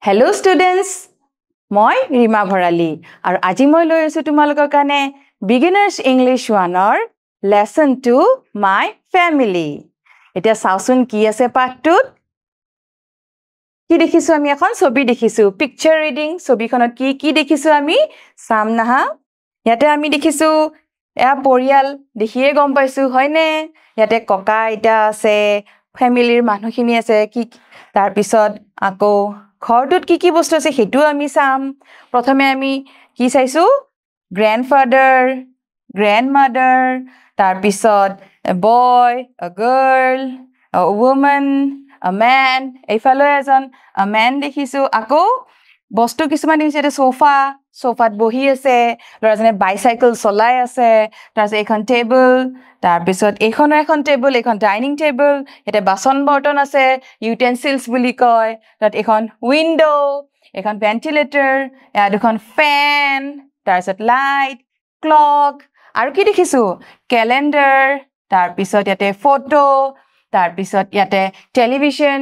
Hello students, মই ৰীমা ভৰালী আৰু আজি মই লৈ আছো তোমালোকৰ কাৰণে Beginners English 1ৰ Lesson 2 My Family. এতিয়া চাওচোন কি আছে পাঠটোত? কি দেখিছো আমি এখন ছবি দেখিছো Picture reading ছবিখনত কি দেখিছো আমি চাম নাহা ইয়াতে আমি দেখিছো এয়া পৰিয়াল দেখিয়ে গম পাইছো হয়নে ইয়াতে ককা আইতা আছে ফ্যামিলিৰ মানুহখিনি আছে কি তাৰ পিছত আকৌ ঘৰটোত কি বস্তু আছে হেতু আমি চাম প্ৰথমে আমি কি চাইছো grandfather grandmother তাৰ পিছত a boy a girl a woman a man এইফালে এজন a man দেখিছো আকৌ বস্তু কিছুমান দেখিছে এটা সোফাত বহি আছে লৰাজনে বাইসাইকেল চলাই আছে তাৰপিছত এখন টেবল তাৰপিছত এখন টেবল এখন ডাইনিং টেবল এটা বাসন বৰ্তন আছে ইউটেনসিলস বুলি কয় তাত এখন উইন্ডো এখন ভেন্টিলেটৰ এয়া দুখন ফেন তাৰপিছত লাইট ক্লক আৰু কি দেখিছো ক্যালেন্ডাৰ তাৰপিছত ইয়াতে ফটো তাৰপিছত ইয়াতে টেলিভিছন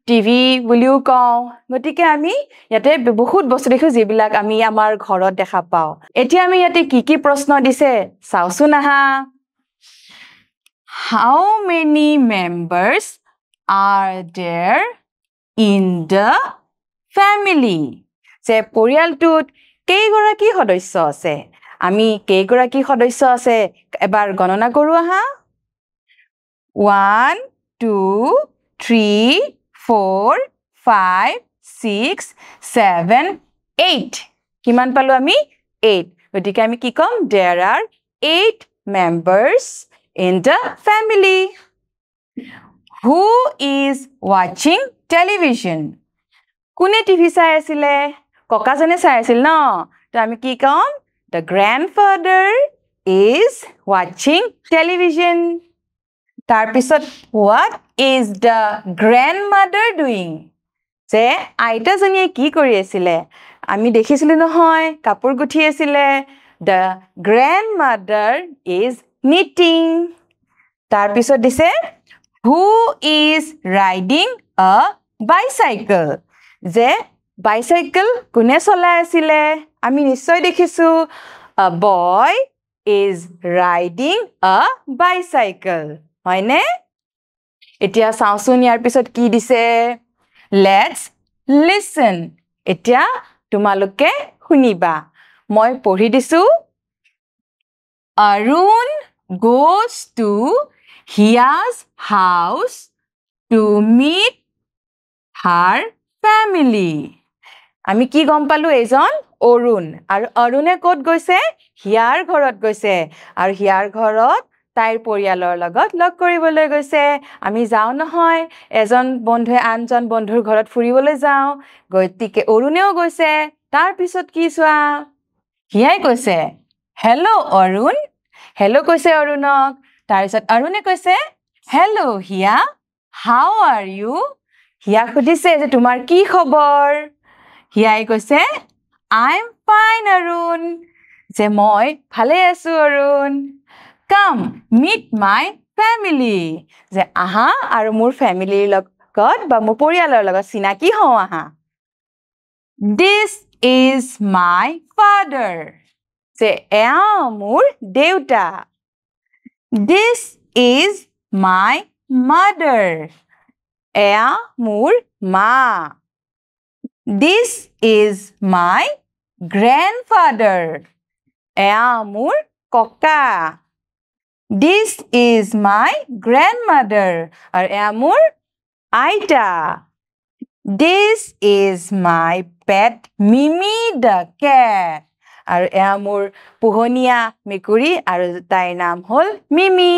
টিভি বুলিও কওঁ গতিকে আমি ইয়াতে বহুত বস্তু দেখো যিবিলাক আমি আমাৰ ঘৰত দেখা পাওঁ এতিয়া আমি ইয়াতে কি প্ৰশ্ন দিছে চাওচোন আহা How many members are there in the family? যে পৰিয়ালটোত কেইগৰাকী সদস্য আছে আমি কেইগৰাকী সদস্য আছে এবাৰ গণনা কৰো আহা 1 2 3 4 5 6 7 8 কিমান পালো আমি 8 গতিকে আমি কি কম there are 8 members in the family who is watching television কোনে টিভি চাই আছিলে ককাজনে চাই আছিল ন তো আমি কি কম the grandfather is watching television তাৰপিছত what is the grandmother doing যে আইতাজনীয়ে কি কৰি আছিল আমি দেখিছিলো নহয় কাপোৰ গুঠি আছিল the grandmother is knitting তাৰপিছত দিছে who is riding a bicycle যে বাইসাইকেল কোনে চলাই আছিল আমি নিশ্চয় দেখিছো a boy is riding a bicycle হয়নে এতিয়া চাওচোন ইয়াৰ পিছত কি দিছে let's listen এতিয়া তোমালোকে শুনিবা মই পঢ়ি দিছো Arun goes to Hia's house to meet her family আমি কি গম পালো এজন অৰুণ আৰু অৰুণে ক'ত গৈছে হিয়াৰ ঘৰত গৈছে আৰু হিয়াৰ ঘৰত তাইৰ পৰিয়ালৰ লগত লগ কৰিবলৈ গৈছে আমি যাও নহয় এজন বন্ধুৱে আনজন বন্ধুৰ ঘৰত ফুৰিবলৈ যাও গতিকে অৰুণেও গৈছে তাৰ পিছত কি চোৱা হিয়াই কৈছে হেল্ল' অৰুণ হেল্ল' কৈছে অৰুণক তাৰ পিছত অৰুণে কৈছে হেল্ল' হিয়া হাউ আৰ ইউ হিয়া খুদিছে যে তোমাৰ কি খবৰ হিয়াই কৈছে আই এম ফাইন অৰুণ যে মই ভালে আছো Arun Come, meet my family. যে আহা আৰু মোৰ ফ্যামিলিৰ লগত বা মোৰ পৰিয়ালৰ লগত চিনাকি হও আহা This is my father. যে এয়া মোৰ দেউতা This is my mother. এয়া মোৰ মা This is my grandfather. এয়া মোৰ ককা This is my grandmother. আৰু এয়া মোৰ আইতা This is my pet Mimi the cat. আৰু এয়া মোৰ পোহনীয়া মেকুৰী আৰু তাইৰ নাম হ'ল মিমি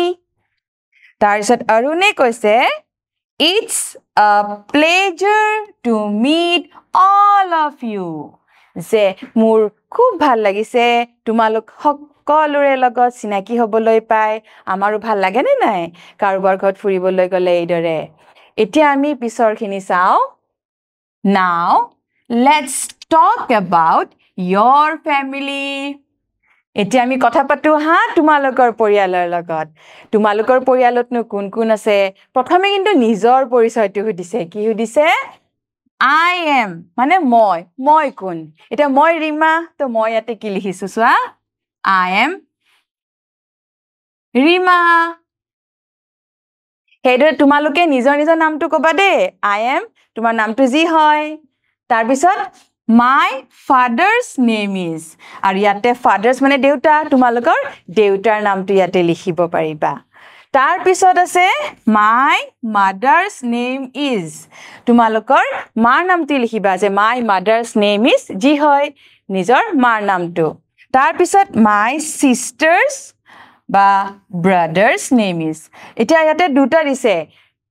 তাৰপিছত অৰুণে কৈছে It's a pleasure to meet all of you. যে মোৰ খুব ভাল লাগিছে তোমালোক সকলোৰে লগত চিনাকি হ'বলৈ পাই আমাৰো ভাল লাগে নে নাই কাৰোবাৰ ঘৰত ফুৰিবলৈ গলে এইদৰে এতিয়া আমি পিছৰখিনি চাও Now let's talk about your family. এতিয়া আমি কথা পাতো হা তোমালোকৰ পৰিয়ালৰ লগত তোমালোকৰ পৰিয়ালতনো কোন কোন আছে প্ৰথমে কিন্তু নিজৰ পৰিচয়টো সুধিছে কি সুধিছে I am মানে মই কোন এটা মই ৰিমা তো মই ইয়াতে কি লিখিছো চোৱা I am ৰিমা হেইদৰে তোমালোকে নিজৰ নামটো কবা দে I am তোমাৰ নামটো যি হয় তাৰ পিছত my father's name is আৰু ইয়াতে fathers মানে দেউতা তোমালোকৰ দেউতাৰ নামটো ইয়াতে লিখিব পাৰিবা তাৰ পিছত আছে my mother's name is তোমালোকৰ মাৰ নামটো লিখিবা যে my mother's name is যি হয় নিজৰ মাৰ নামটো তাৰ পিছত my sister's বা brothers name is এটা ইয়াতে দুটা দিছে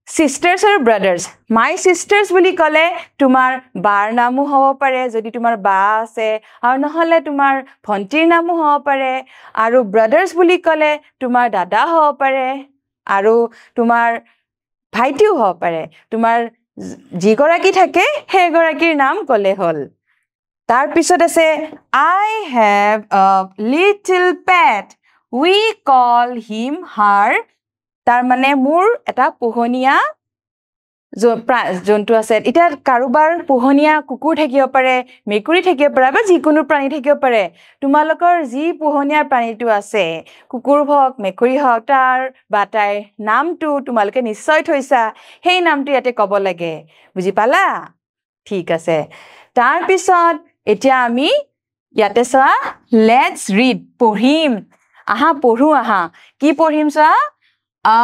sisters or brothers my sisters বুলি কলে তোমাৰ বাৰ নামও হ'ব পাৰে যদি তোমাৰ বা আছে আৰু নহলে তোমাৰ ভন্টিৰ নামও হ'ব পাৰে আৰু brothers বুলি কলে তোমাৰ দাদা হ'ব পাৰে আৰু তোমাৰ ভাইটিও হ'ব পাৰে তোমাৰ যি গৰাকী থাকে সেই গৰাকীৰ নাম কলে হল তাৰ পিছত আছে I have a little pet we call him her তাৰ মানে মোৰ এটা পোহনীয়া জন্তু আছে এটা কাৰোবাৰ পোহনীয়া কুকুৰ থাকিব পাৰে মেকুৰী থাকিব পাৰে বা যিকোনো প্ৰাণী থাকিব পাৰে তোমালোকৰ যি পোহনীয়া প্ৰাণীটো আছে কুকুৰ হওক মেকুৰী হওক তাৰ বা তাইৰ নামটো তোমালোকে নিশ্চয় থৈছা সেই নামটো ইয়াতে ক'ব লাগে বুজি পালা ঠিক আছে তাৰ পিছত এতিয়া আমি ইয়াতে চোৱা let's read পঢ়িম আহা পঢ়ো আহা কি পঢ়িম চোৱা a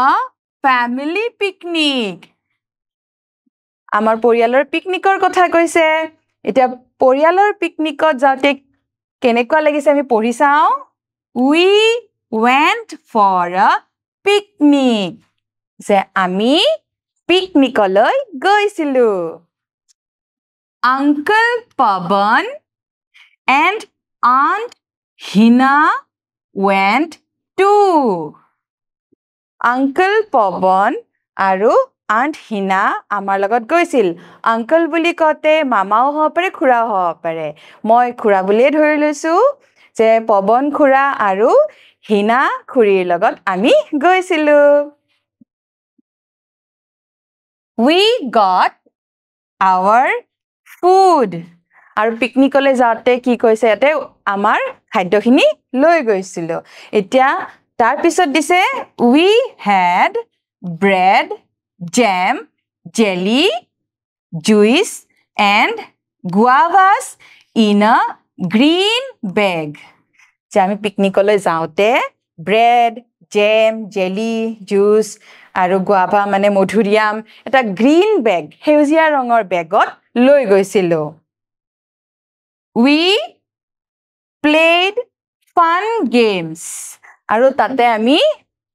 family picnic আমাৰ পৰিয়ালৰ পিকনিকৰ কথা কৈছে এতিয়া পৰিয়ালৰ পিকনিকত যাওঁতে কেনেকুৱা লাগিছে আমি পঢ়ি চাওঁ we went for a picnic যে আমি পিকনিকলৈ গৈছিলো Uncle Pawan and Aunt Hina went too Uncle Pawan আৰু Aunt Hina আমাৰ লগত গৈছিল Uncle বুলি কতে মামাও হ'ব পাৰে খুৰাও হ'ব পাৰে মই খুৰা বুলিয়ে ধৰি লৈছো যে পৱন খুৰা আৰু হিনা খুৰীৰ লগত আমি গৈছিলো We got our food আৰু পিকনিকলৈ যাওঁতে কি কৈছে ইয়াতে আমাৰ খাদ্যখিনি লৈ গৈছিলো এতিয়া তাৰ পিছত দিছে we had bread jam jelly juice and guavas in a green bag যে আমি পিকনিকলৈ যাওঁতে bread jam jelly juice আৰু guava মানে মধুৰিয়াম এটা green bag সেউজীয়া ৰঙৰ বেগত লৈ গৈছিলো We played fun games আৰু তাতে আমি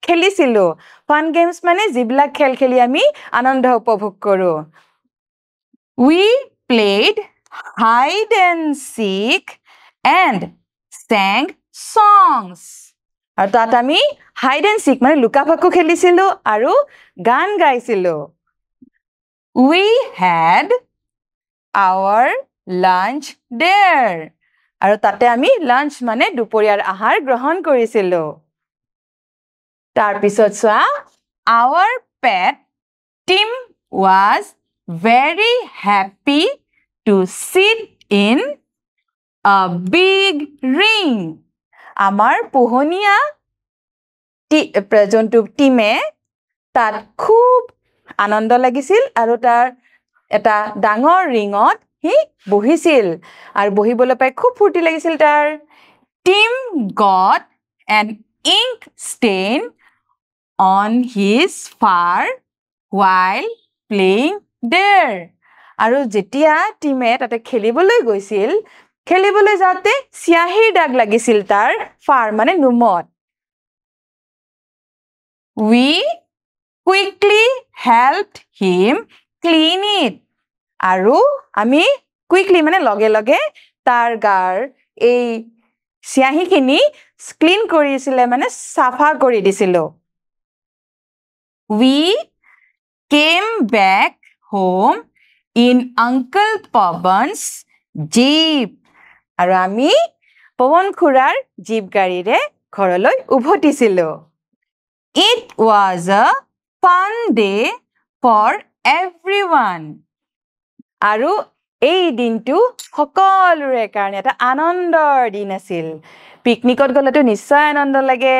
খেলিছিলো fun games মানে যিবিলাক খেল খেলি আমি আনন্দ উপভোগ কৰো We played hide and seek and sang songs আৰু তাত আমি hide and seek মানে লুকা ভাকু খেলিছিলো আৰু গান গাইছিলো We had our lunch there আৰু তাতে আমি লাঞ্চ মানে দুপৰীয়াৰ আহাৰ গ্ৰহণ কৰিছিলো তাৰ পিছত চোৱা our pet Tim was very happy to sit in a big ring আমাৰ পোহনীয়া জন্তু টিমে তাত খুব আনন্দ লাগিছিল আৰু তাৰ এটা ডাঙৰ ৰিঙত হি বহিছিল আৰু বহিবলৈ পাই খুব ফুৰ্তি লাগিছিল তাৰ Tim got an ink stain on his fur while playing there আৰু যেতিয়া টিমে তাতে খেলিবলৈ গৈছিল খেলিবলৈ যাওঁতে চিয়াহীৰ দাগ লাগিছিল তাৰ ফাৰ মানে নুমত We quickly helped him clean it আৰু আমি কুইকলি মানে লগে লগে তাৰ গাৰ এই চিয়াহীখিনি ক্লিন কৰিছিলে মানে সাফা কৰি দিছিলো We came back home in Uncle Pawan's jeep আৰু আমি পৱন খুৰাৰ জীপ গাড়ীৰে ঘৰলৈ উভতিছিলো It was a fun day for everyone আৰু এই দিনটো সকলোৰে কাৰণে এটা আনন্দৰ দিন আছিল পিকনিকত গলেতো নিশ্চয় আনন্দ লাগে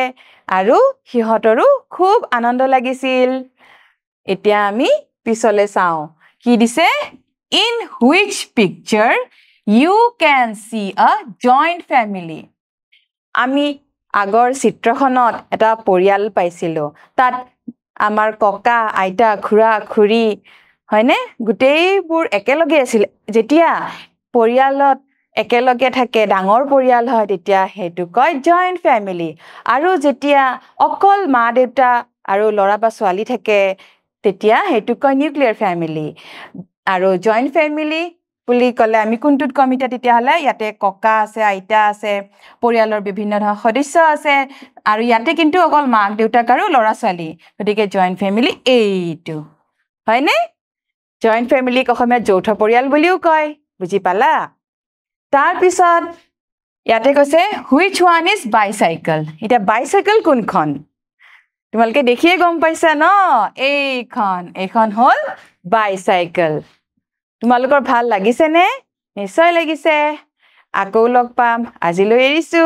আৰু সিহঁতৰো খুব আনন্দ লাগিছিল এতিয়া আমি পিছলে চাও কি দিছে in which picture you can see a joint family আমি আগৰ চিত্ৰখনত এটা পৰিয়াল পাইছিলো তাত আমাৰ ককা আইতা খুৰা খুৰী হয়নে গুটেইবোৰ একেলগে আছিল যেতিয়া পৰিয়ালত একেলগে থাকে ডাঙৰ পৰিয়াল হয় তেতিয়া হেতু কয় জয়েন্ট ফ্যামিলি আৰু যেতিয়া অকল মা দেউতা আৰু লৰা বা ছোৱালী থাকে তেতিয়া হেতু কয় নিউক্লিয়াৰ ফ্যামিলি আৰু জয়েন্ট ফ্যামিলি বুলি কলে আমি কোনটোত কমিটা তেতিয়া হলে ইয়াতে ককা আছে আইতা আছে পৰিয়ালৰ বিভিন্ন ধৰণৰ সদস্য আছে আৰু ইয়াতে কিন্তু অকল মাক দেউতাক আৰু লৰা ছোৱালী গতিকে জয়েন্ট ফ্যামিলি এইটো হয়নে জয়েন্ট ফ্যামিলি অসমীয়া যৌথ পৰিয়াল বুলিও কয় বুজি পালা তাৰ পিছত ইয়াতে কৈছে which one is bicycle এটা bicycle কোনখন তোমালকে দেখিয়ে গম পাইছা ন এইখন হল bicycle তোমালোকৰ ভাল লাগিছে নে নিশ্চয় লাগিছে আকৌ লগ পাম আজিলৈ এৰিছো